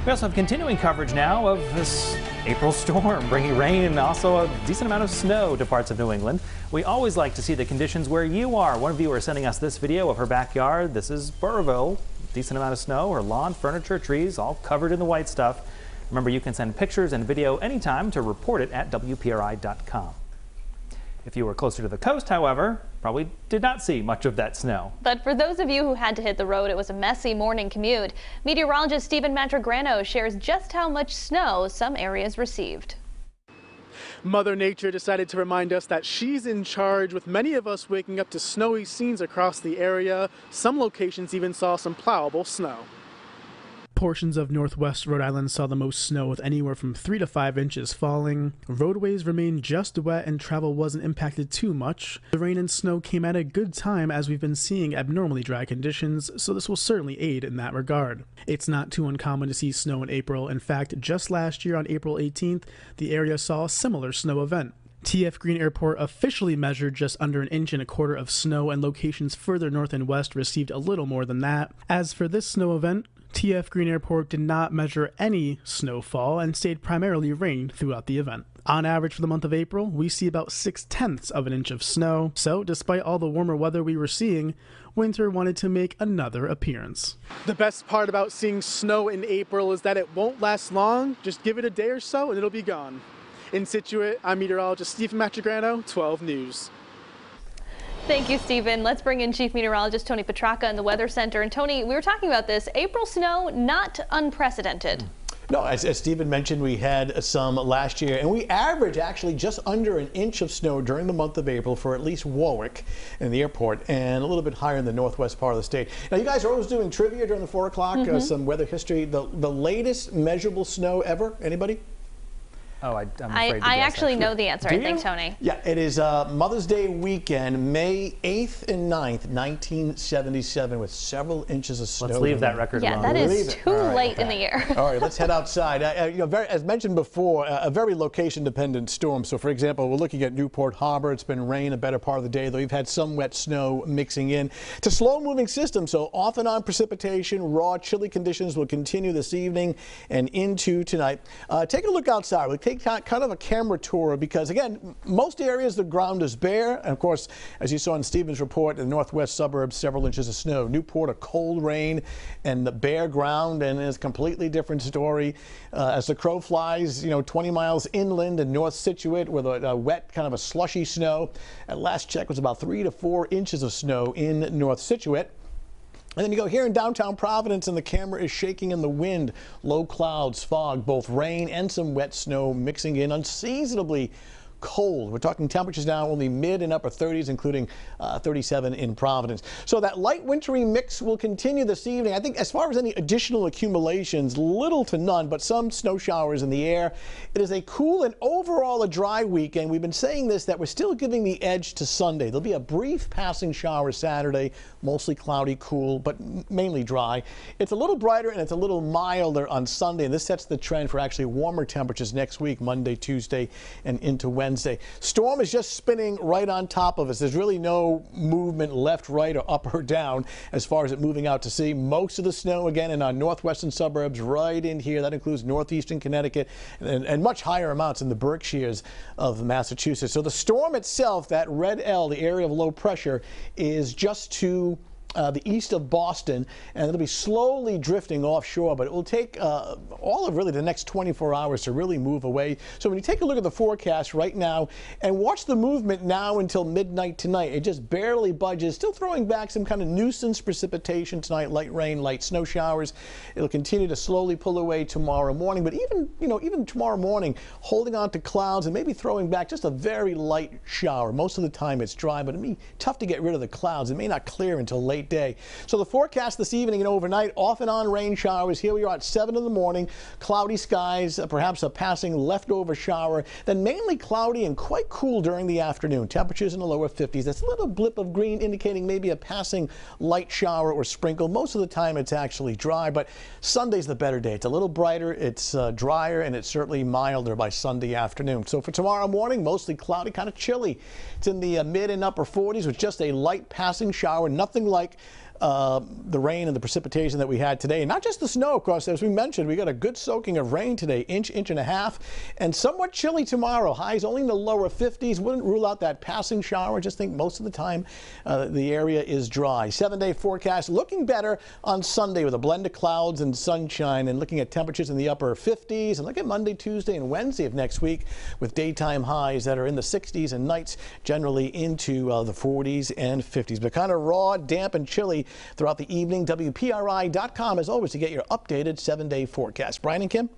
We also have continuing coverage now of this April storm, bringing rain and also a decent amount of snow to parts of New England. We always like to see the conditions where you are. One viewer is sending us this video of her backyard. This is Burrville. Decent amount of snow, her lawn, furniture, trees, all covered in the white stuff. Remember, you can send pictures and video anytime to report it at WPRI.com. If you were closer to the coast, however, probably did not see much of that snow. But for those of you who had to hit the road, it was a messy morning commute. Meteorologist Stephen Matrigrano shares just how much snow some areas received. Mother Nature decided to remind us that she's in charge, with many of us waking up to snowy scenes across the area. Some locations even saw some plowable snow. Portions of northwest Rhode Island saw the most snow, with anywhere from 3 to 5 inches falling. Roadways remained just wet and travel wasn't impacted too much. The rain and snow came at a good time, as we've been seeing abnormally dry conditions, so this will certainly aid in that regard. It's not too uncommon to see snow in April. In fact, just last year on April 18th, the area saw a similar snow event. TF Green Airport officially measured just under 1.25 inches of snow, and locations further north and west received a little more than that. As for this snow event, TF Green Airport did not measure any snowfall and stayed primarily rain throughout the event. On average for the month of April, we see about 0.6 of an inch of snow. So despite all the warmer weather we were seeing, winter wanted to make another appearance. The best part about seeing snow in April is that it won't last long. Just give it a day or so and it'll be gone. In Situate, I'm meteorologist Stephen Matrigrano, 12 News. Thank you, Stephen. Let's bring in Chief Meteorologist Tony Petracca in the Weather Center. And Tony, we were talking about this. April snow, not unprecedented. No, as Stephen mentioned, we had some last year, and we average actually just under 1 inch of snow during the month of April for at least Warwick and the airport, and a little bit higher in the northwest part of the state. Now, you guys are always doing trivia during the 4 o'clock, some weather history. The latest measurable snow ever, anybody? Oh, I'm afraid to guess, I actually know the answer, I think, Tony. Yeah, it is Mother's Day weekend, May 8th and 9th, 1977, with several inches of snow. Let's leave that record alone. Yeah, that is too late in the year. All right, let's head outside. As mentioned before, a very location-dependent storm. So, for example, we're looking at Newport Harbor. It's been rain a better part of the day, though we've had some wet snow mixing in. It's a slow-moving system, so off and on precipitation, raw, chilly conditions will continue this evening and into tonight. Take a look outside. We'll take kind of a camera tour, because again, most areas the ground is bare, and of course, as you saw in Stephen's report, in the northwest suburbs, several inches of snow. Newport, a cold rain and the bare ground, and it's a completely different story as the crow flies, 20 miles inland in North Situate with a wet, kind of a slushy snow. At last check was about 3 to 4 inches of snow in North Situate. And then you go here in downtown Providence, and the camera is shaking in the wind. Low clouds, fog, both rain and some wet snow mixing in, unseasonably cold. We're talking temperatures now only mid and upper 30s, including 37 in Providence. So that light wintry mix will continue this evening. I think as far as any additional accumulations, little to none, but some snow showers in the air. It is a cool and overall a dry weekend. We've been saying this, that we're still giving the edge to Sunday. There'll be a brief passing shower Saturday, mostly cloudy, cool, but mainly dry. It's a little brighter and it's a little milder on Sunday, and this sets the trend for actually warmer temperatures next week, Monday, Tuesday, and into Wednesday. Storm is just spinning right on top of us. There's really no movement left, right, or up or down as far as it moving out to sea. Most of the snow, again, in our northwestern suburbs, right in here. That includes northeastern Connecticut and much higher amounts in the Berkshires of Massachusetts. So the storm itself, that red L, the area of low pressure, is just to the east of Boston, and it'll be slowly drifting offshore, but it will take all of really the next 24 hours to really move away. So when you take a look at the forecast right now and watch the movement now until midnight tonight, it just barely budges, still throwing back some kind of nuisance precipitation tonight, light rain, light snow showers. It'll continue to slowly pull away tomorrow morning, but even tomorrow morning, holding on to clouds and maybe throwing back just a very light shower. Most of the time it's dry, but it'll be tough to get rid of the clouds. It may not clear until late day. So the forecast this evening and overnight, off and on rain showers. Here we are at 7 in the morning, cloudy skies, perhaps a passing leftover shower, then mainly cloudy and quite cool during the afternoon. Temperatures in the lower 50s. That's a little blip of green indicating maybe a passing light shower or sprinkle. Most of the time it's actually dry, but Sunday's the better day. It's a little brighter, it's drier, and it's certainly milder by Sunday afternoon. So for tomorrow morning, mostly cloudy, kind of chilly. It's in the mid and upper 40s with just a light passing shower, nothing like the rain and the precipitation that we had today. Not just the snow, of course, as we mentioned, we got a good soaking of rain today, inch and a half, and somewhat chilly tomorrow. Highs only in the lower 50s. Wouldn't rule out that passing shower. Just think most of the time the area is dry. 7-day forecast looking better on Sunday with a blend of clouds and sunshine, and looking at temperatures in the upper 50s. And look at Monday, Tuesday, and Wednesday of next week with daytime highs that are in the 60s and nights generally into the 40s and 50s. But kind of raw, damp, and chilly throughout the evening. WPRI.com as always to get your updated 7-day forecast. Brian and Kim?